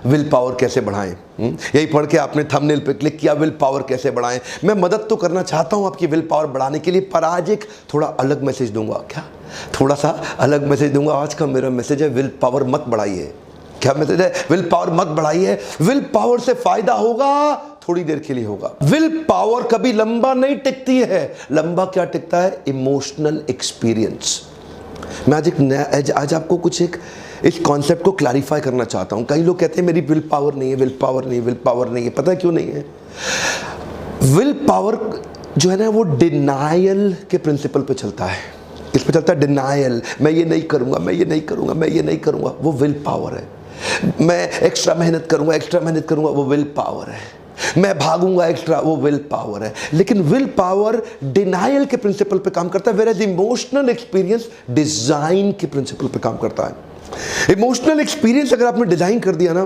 Will power कैसे बढ़ाएं। यही पढ़ के आपने थंबनेल पे क्लिक किया, विल पावर कैसे बढ़ाएं। मैं मदद तो करना चाहता हूं आपकी विल पावर बढ़ाने के लिए, पर आज एक थोड़ा अलग मैसेज दूंगा। क्या? थोड़ा सा अलग मैसेज दूंगा। आज का मेरा मैसेज है विल पावर मत बढ़ाइए। क्या मैसेज है? विल पावर मत बढ़ाइए। विल पावर से फायदा होगा, थोड़ी देर के लिए होगा। विल पावर कभी लंबा नहीं टिकती है। लंबा क्या टिकता है? Emotional experience. मैं आज आपको कुछ इस कॉन्सेप्ट को क्लैरिफाई करना चाहता हूं। कई लोग कहते हैं मेरी विल पावर नहीं है, विल पावर नहीं है, विल पावर नहीं है। पता है क्यों नहीं है? विल पावर जो है ना, वो डिनायल के प्रिंसिपल पे चलता है। किस पे चलता है? डिनायल। मैं ये नहीं करूंगा, मैं ये नहीं करूंगा, मैं ये नहीं करूंगा, वो विल पावर है। मैं एक्स्ट्रा मेहनत करूंगा, वो विल पावर है। मैं भागूंगा एक्स्ट्रा, वो विल पावर है। लेकिन विल पावर डिनायल के प्रिंसिपल पे काम करता है, whereas emotional experience design के प्रिंसिपल पे काम करता है। इमोशनल एक्सपीरियंस अगर आपने डिजाइन कर दिया ना,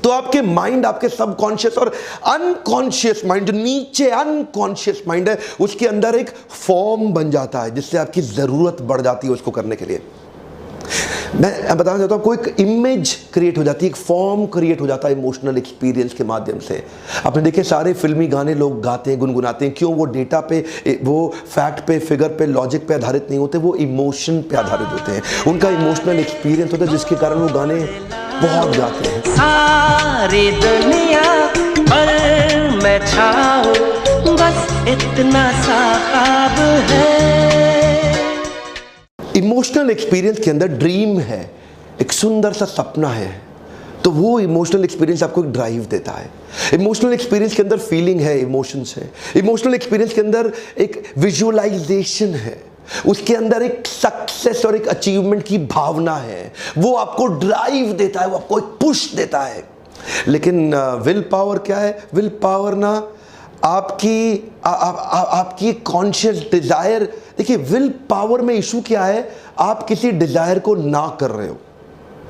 तो आपके माइंड, आपके सबकॉन्शियस और अनकॉन्शियस माइंड, जो नीचे अनकॉन्शियस माइंड है, उसके अंदर एक फॉर्म बन जाता है, जिससे आपकी जरूरत बढ़ जाती है उसको करने के लिए। मैं बताना चाहता हूँ, कोई एक इमेज क्रिएट हो जाती है, एक फॉर्म क्रिएट हो जाता है इमोशनल एक्सपीरियंस के माध्यम से। आपने देखे सारे फिल्मी गाने लोग गाते हैं, गुनगुनाते हैं। क्यों? वो डेटा पे, वो फैक्ट पे, फिगर पे, लॉजिक पे आधारित नहीं होते, वो इमोशन पे आधारित होते हैं। उनका इमोशनल एक्सपीरियंस होता है, जिसके कारण वो गाने बहुत गाते हैं। सारी दुनिया पर मैं छाऊं, बस इतना सा ख्वाब है। इमोशनल एक्सपीरियंस के अंदर ड्रीम है, एक सुंदर सा सपना है, तो वो इमोशनल एक्सपीरियंस आपको एक ड्राइव देता है। इमोशनल एक्सपीरियंस के अंदर फीलिंग है, इमोशंस है। इमोशनल एक्सपीरियंस के अंदर एक विजुअलाइजेशन है, उसके अंदर एक सक्सेस और एक अचीवमेंट की भावना है। वो आपको ड्राइव देता है, वो आपको एक पुश देता है। लेकिन विल पावर क्या है? विल पावर ना आपकी कॉन्शियस डिजायर। देखिए, विल पावर में इशू क्या है? आप किसी डिजायर को ना कर रहे हो।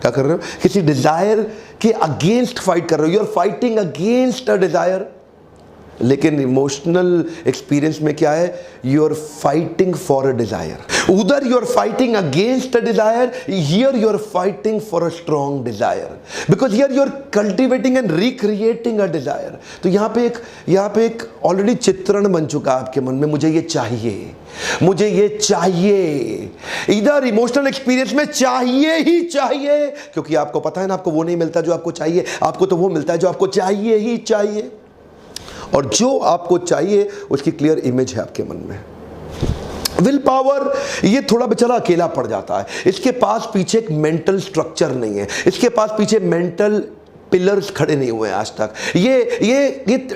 क्या कर रहे हो? किसी डिजायर के अगेंस्ट फाइट कर रहे हो। You are fighting against a desire. लेकिन इमोशनल एक्सपीरियंस में क्या है? You are fighting for a desire. उधर you are fighting against a desire, here you are fighting for a strong desire, because here you are cultivating and recreating a desire. तो यहाँ पे एक already चित्रण बन चुका है आपके मन में, मुझे ये चाहिए, मुझे ये चाहिए। इधर इमोशनल एक्सपीरियंस में चाहिए ही चाहिए, क्योंकि आपको पता है ना, आपको वो नहीं मिलता जो आपको चाहिए, आपको तो वो मिलता है जो आपको चाहिए ही चाहिए। और जो आपको चाहिए उसकी क्लियर इमेज है आपके मन में। विल पावर, ये थोड़ा बेचारा अकेला पड़ जाता है। इसके पास पीछे एक मेंटल स्ट्रक्चर नहीं है, इसके पास पीछे मेंटल पिलर्स खड़े नहीं हुए हैं आज तक। ये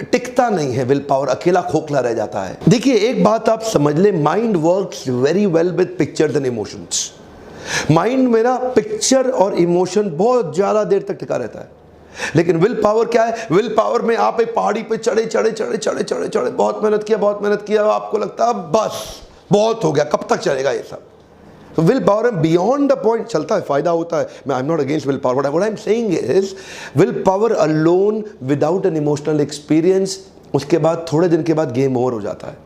टिकता नहीं है। विल पावर अकेला खोखला रह जाता है। देखिए, एक बात आप समझ ले, mind works very well with pictures and emotions. Mind में ना पिक्चर और इमोशन बहुत ज्यादा देर तक टिका रहता है। लेकिन विल पावर क्या है? विल पावर में आप एक पहाड़ी पे चढ़े, बहुत मेहनत किया, आपको लगता है बस बहुत हो गया, कब तक चलेगा ये सब। तो विल पावर में बियॉन्ड द पॉइंट चलता है, फायदा होता है। मैं I am not against will power, what I am saying is will power alone without an emotional experience, उसके बाद थोड़े दिन के बाद गेम ओवर हो जाता है।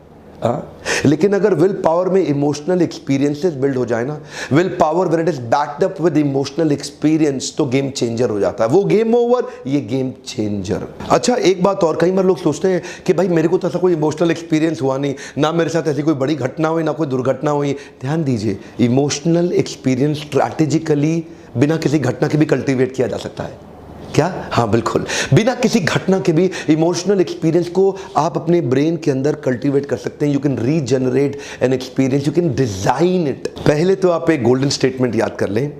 लेकिन अगर विल पावर में इमोशनल एक्सपीरियंसेस बिल्ड हो जाए ना, will power when it is backed up with emotional experience, तो गेम चेंजर हो जाता है। वो गेम ओवर, ये गेम चेंजर। अच्छा, एक बात और, कई बार लोग सोचते हैं कि भाई मेरे को तो ऐसा कोई इमोशनल एक्सपीरियंस हुआ नहीं, ना मेरे साथ ऐसी कोई बड़ी घटना हुई, ना कोई दुर्घटना हुई। ध्यान दीजिए, इमोशनल एक्सपीरियंस स्ट्रैटेजिकली बिना किसी घटना के भी कल्टीवेट किया जा सकता है। क्या? हाँ, बिल्कुल, बिना किसी घटना के भी इमोशनल एक्सपीरियंस को आप अपने ब्रेन के अंदर कल्टीवेट कर सकते हैं। You can regenerate an experience, you can design it. पहले तो आप एक गोल्डन स्टेटमेंट याद कर लें,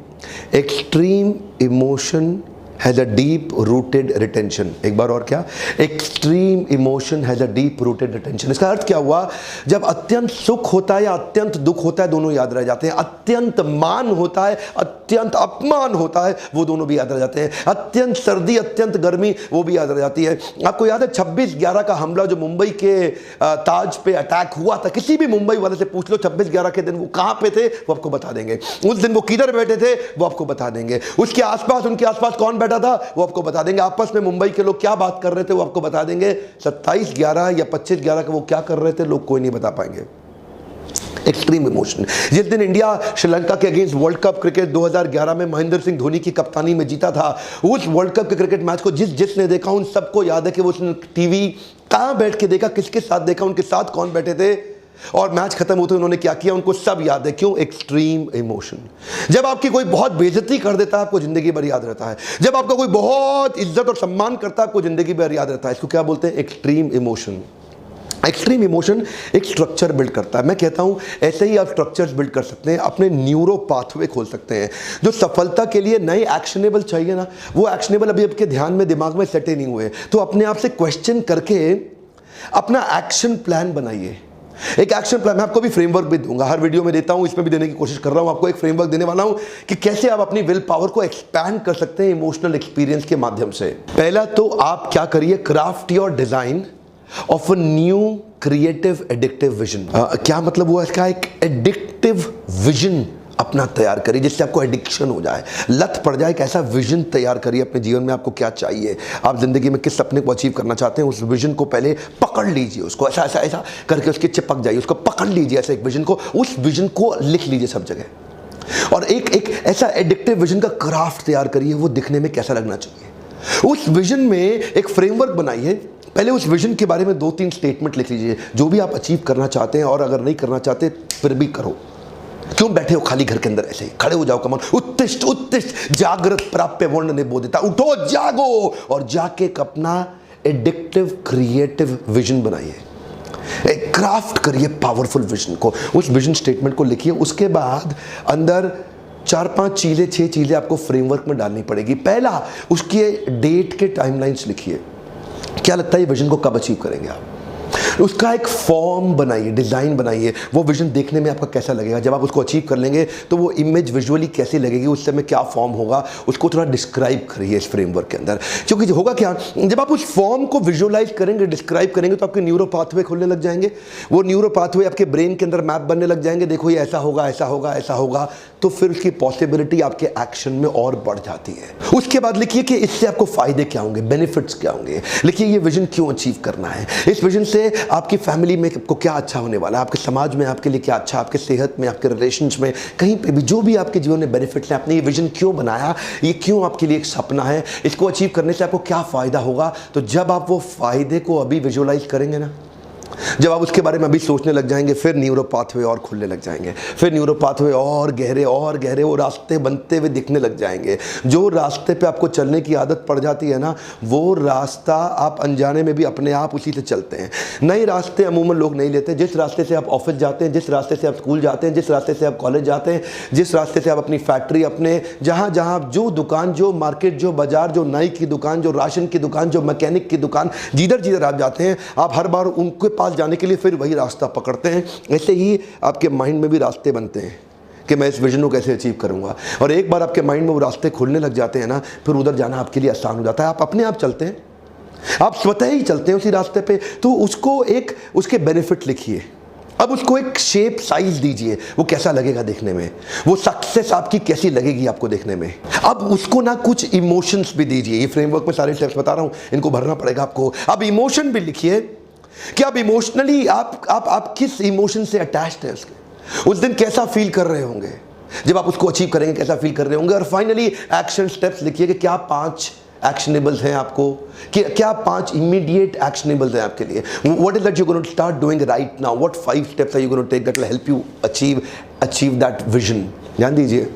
extreme emotion has a deep rooted retention. एक बार और, क्या? Extreme emotion has a deep rooted retention. इसका अर्थ क्या हुआ? जब अत्यंत सुख होता है या अत्यंत दुख होता है, दोनों याद रह जाते हैं। अत्यंत मान होता है, अत्यंत अपमान होता है, वो दोनों भी याद रह जाते हैं। अत्यंत सर्दी, अत्यंत गर्मी, वो भी याद रह जाती है। आपको याद है 26/11 का हमला, जो मुंबई के ताज पे अटैक हुआ था? किसी भी मुंबई वाले से पूछ लो 26/11 के दिन वो कहाँ पे थे, वो आपको बता देंगे। उस दिन वो किधर बैठे थे, वो आपको बता देंगे। उसके आसपास, उनके आसपास कौन बैठा था, वो आपको बता देंगे। आपस में मुंबई के लोग क्या बात कर रहे थे, वो आपको बता देंगे। 27/11 या 25/11 का वो क्या कर रहे थे, लोग कोई नहीं बता पाएंगे। Extreme emotion. जिस दिन इंडिया श्रीलंका के अगेंस्ट वर्ल्ड कप क्रिकेट 2011 में महेंद्र सिंह धोनी की कप्तानी में जीता था, उस वर्ल्ड कप के क्रिकेट मैच को जिसने देखा उन सबको याद है कि वो उसने टीवी कहाँ बैठ के देखा, किसके साथ देखा, उनके साथ कौन बैठे थे और मैच खत्म होते उन्होंने क्या किया, उनको सब याद है। क्यों? Extreme emotion. जब आपकी कोई बहुत बेइज्जती कर देता है आपको जिंदगी भर याद रहता है, जब आपका कोई बहुत इज्जत और सम्मान करता है आपको जिंदगी भर याद रहता है। इसको क्या बोलते हैं? Extreme emotion. एक्सट्रीम इमोशन एक स्ट्रक्चर बिल्ड करता है। मैं कहता हूं ऐसे ही आप स्ट्रक्चर्स बिल्ड कर सकते हैं, अपने न्यूरो पाथवे खोल सकते हैं। जो सफलता के लिए नए एक्शनेबल चाहिए ना, वो एक्शनेबल अभी आपके ध्यान में दिमाग में सेट ही नहीं हुए, तो अपने आप से क्वेश्चन करके अपना एक्शन प्लान बनाइए। एक एक्शन प्लान मैं आपको भी फ्रेमवर्क भी दूंगा, हर वीडियो में देता हूं, इसमें भी देने की कोशिश कर रहा हूं। आपको एक फ्रेमवर्क देने वाला हूं कि कैसे आप अपनी विल पावर को एक्सपैंड कर सकते हैं इमोशनल एक्सपीरियंस के माध्यम से। पहला तो आप क्या करिए, craft your design of a new creative addictive vision. क्या मतलब हुआ इसका? एक एडिक्टिव विजन अपना तैयार करिए जिससे आपको एडिक्शन हो जाए, लत पड़ जाए। एक ऐसा विजन तैयार करिए अपने जीवन में, आपको क्या चाहिए, आप जिंदगी में किस सपने को अचीव करना चाहते हैं, उस विजन को पहले पकड़ लीजिए, उसको ऐसा ऐसा ऐसा करके उसके चिपक जाइए, उसको पकड़ लीजिए ऐसे एक विजन को, उस विजन को लिख लीजिए सब जगह और एक ऐसा एडिक्टिव विजन का क्राफ्ट तैयार करिए, वो दिखने में कैसा लगना चाहिए। उस विजन में एक फ्रेमवर्क बनाइए। पहले उस विजन के बारे में 2-3 स्टेटमेंट लिख लीजिए, जो भी आप अचीव करना चाहते हैं, और अगर नहीं करना चाहते फिर भी करो। क्यों बैठे हो खाली घर के अंदर? ऐसे ही खड़े हो जाओ, कमान उत्तिष्ठ उत्तिष्ठ जागृत प्राप्य वर्ण ने बोधिता, उठो जागो और जाके एक अपना एडिक्टिव क्रिएटिव विजन बनाइए, एक क्राफ्ट करिए पावरफुल विजन को। उस विजन स्टेटमेंट को लिखिए, उसके बाद अंदर 4-5 चीजें 6 चीजें आपको फ्रेमवर्क में डालनी पड़ेगी। पहला, उसके डेट के टाइमलाइंस लिखिए, क्या लगता है ये विजन को कब अचीव करेंगे आप। उसका एक फॉर्म बनाइए, डिजाइन बनाइए, वो विजन देखने में आपका कैसा लगेगा। जब आप उसको अचीव कर लेंगे तो वो इमेज विजुअली कैसी लगेगी, उस समय क्या फॉर्म होगा, उसको थोड़ा डिस्क्राइब करिए इस फ्रेमवर्क के अंदर। क्योंकि होगा क्या, जब आप उस फॉर्म को विजुअलाइज करेंगे, डिस्क्राइब करेंगे, तो आपके न्यूरो पाथवे खुलने लग जाएंगे। वो न्यूरो पाथवे आपके ब्रेन के अंदर मैप बनने लग जाएंगे, देखो ये ऐसा होगा ऐसा होगा ऐसा होगा, तो फिर उसकी पॉसिबिलिटी आपके एक्शन में और बढ़ जाती है। उसके बाद लिखिए कि इससे आपको फायदे क्या होंगे, बेनिफिट्स क्या होंगे। लिखिए ये विजन क्यों अचीव करना है, इस विजन से आपकी फैमिली में आपको क्या अच्छा होने वाला है, आपके समाज में आपके लिए क्या अच्छा, आपके सेहत में, आपके रिलेशंस में, कहीं पे भी जो भी आपके जीवन में बेनिफिट्स हैं, आपने ये विजन क्यों बनाया, ये क्यों आपके लिए एक सपना है, इसको अचीव करने से आपको क्या फायदा होगा। तो जब आप वो फायदे को अभी विजुअलाइज करेंगे ना, जब आप उसके बारे में अभी सोचने लग जाएंगे, फिर न्यूरो पाथवे और खुलने लग जाएंगे, फिर न्यूरो पाथवे और गहरे वो रास्ते बनते हुए दिखने लग जाएंगे। जो रास्ते पे आपको चलने की आदत पड़ जाती है ना, वो रास्ता आप अनजाने में भी अपने आप उसी से चलते हैं। नए रास्ते अमूमन लोग नहीं लेते। जिस रास्ते से आप ऑफिस जाते हैं, जिस रास्ते से आप स्कूल जाते हैं, जिस रास्ते से आप कॉलेज जाते हैं, जिस रास्ते से आप अपनी फैक्ट्री, अपने जहाँ जहाँ जो दुकान, जो मार्केट, जो बाजार, जो नाई की दुकान, जो राशन की दुकान, जो मैकेनिक की दुकान, जिधर जिधर आप जाते हैं, आप हर बार उनके पास जाने के लिए फिर वही रास्ता पकड़ते हैं। ऐसे ही आपके माइंड में भी रास्ते बनते हैं कि मैं इस विजन को कैसे अचीव करूंगा, और एक बार आपके माइंड में वो रास्ते खुलने लग जाते हैं ना, फिर उधर जाना आपके लिए आसान हो जाता है। आप अपने आप चलते हैं, आप स्वतः ही चलते हैं उसी रास्ते पे। तो उसको एक उसके बेनिफिट लिखिए, अब उसको एक शेप साइज दीजिए, वो कैसा लगेगा देखने में, वो सक्सेस आपकी कैसी लगेगी आपको देखने में। अब उसको ना कुछ इमोशंस भी दीजिए। ये फ्रेमवर्क में सारे स्टेप्स बता रहा हूं, इनको भरना पड़ेगा आपको। अब इमोशन भी लिखिए कि आप इमोशनली आप किस इमोशन से अटैच्ड हैं उसके, उस दिन कैसा फील कर रहे होंगे, जब आप उसको अचीव करेंगे कैसा फील कर रहे होंगे। और फाइनली एक्शन स्टेप्स लिखिए कि क्या 5 एक्शनेबल्स हैं आपको, कि क्या 5 इमीडिएट एक्शनेबल्स हैं आपके लिए। What is that you going to start doing right now, what 5 steps are you going to take that will help you achieve that vision. ध्यान दीजिए,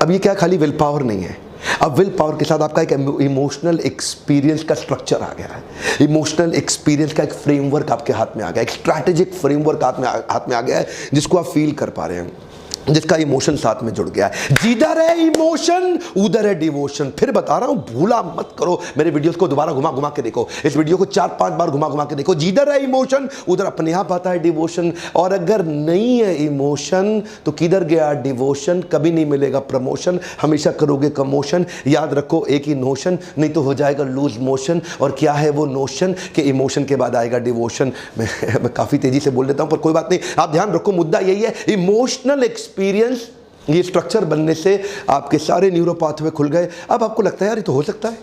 अब ये क्या खाली विल पावर नहीं है, अब विल पावर के साथ आपका एक इमोशनल एक्सपीरियंस का स्ट्रक्चर आ गया है। इमोशनल एक्सपीरियंस का एक फ्रेमवर्क आपके हाथ में आ गया, एक स्ट्रैटेजिक फ्रेमवर्क हाथ में आ गया है, जिसको आप फील कर पा रहे हैं, जिसका इमोशन साथ में जुड़ गया है। जिधर है इमोशन उधर है डिवोशन। फिर बता रहा हूं, भूला मत करो, मेरे वीडियोस को दोबारा घुमा घुमा के देखो, इस वीडियो को 4-5 बार घुमा घुमा के देखो। जिधर है इमोशन उधर अपने आप आता है डिवोशन, और अगर नहीं है इमोशन तो किधर गया डिवोशन। कभी नहीं मिलेगा प्रमोशन, हमेशा करोगे कमोशन। याद रखो एक ही नोशन, नहीं तो हो जाएगा लूज मोशन। और क्या है वो नोशन कि इमोशन के बाद आएगा डिवोशन। मैं काफी तेजी से बोल देता हूं, पर कोई बात नहीं, आप ध्यान रखो, मुद्दा यही है, इमोशनल एक्सपीरियंस, ये स्ट्रक्चर बनने से आपके सारे न्यूरो पाथवे खुल गए। अब आपको लगता है यार ये तो हो सकता है,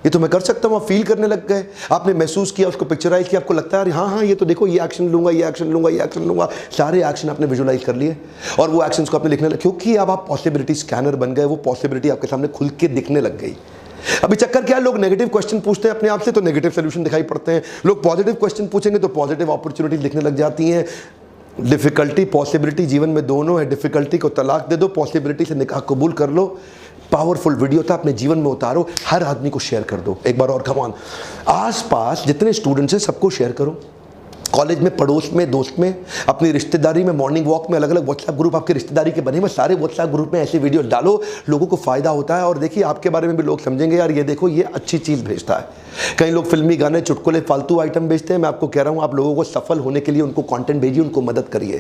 ये तो मैं कर सकता हूँ। आप फील करने लग गए, आपने महसूस किया, उसको पिक्चराइज किया, आपको लगता है यार हाँ हाँ ये तो देखो, ये एक्शन लूंगा, ये एक्शन लूंगा, ये एक्शन लूंगा, सारे एक्शन आपने विजुअलाइज कर लिए और वो एक्शंस को आपने लिखने लगे, क्योंकि अब आप पॉसिबिलिटी स्कैनर बन गए। वो पॉसिबिलिटी आपके सामने खुल के दिखने लग गई। अभी चक्कर क्या है, लोग नेगेटिव क्वेश्चन पूछते हैं अपने आप से तो नेगेटिव सोल्यूशन दिखाई पड़ते हैं, लोग पॉजिटिव क्वेश्चन पूछेंगे तो पॉजिटिव अपॉर्चुनिटी दिखने लग जाती हैं। डिफिकल्टी पॉसिबिलिटी जीवन में दोनों है। डिफिकल्टी को तलाक दे दो, पॉसिबिलिटी से निकाह कबूल कर लो। पावरफुल वीडियो था, अपने जीवन में उतारो, हर आदमी को शेयर कर दो एक बार और। कम ऑन, आसपास जितने स्टूडेंट्स हैं सबको शेयर करो, कॉलेज में, पड़ोस में, दोस्त में, अपनी रिश्तेदारी में, मॉर्निंग वॉक में, अलग अलग व्हाट्सएप ग्रुप आपके रिश्तेदारी के बने हुए, सारे व्हाट्सएप ग्रुप में ऐसे वीडियो डालो, लोगों को फायदा होता है। और देखिए आपके बारे में भी लोग समझेंगे यार ये देखो ये अच्छी चीज़ भेजता है। कई लोग फिल्मी गाने, चुटकुले, फालतू आइटम भेजते हैं। मैं आपको कह रहा हूँ आप लोगों को सफल होने के लिए उनको कंटेंट भेजिए, उनको मदद करिए।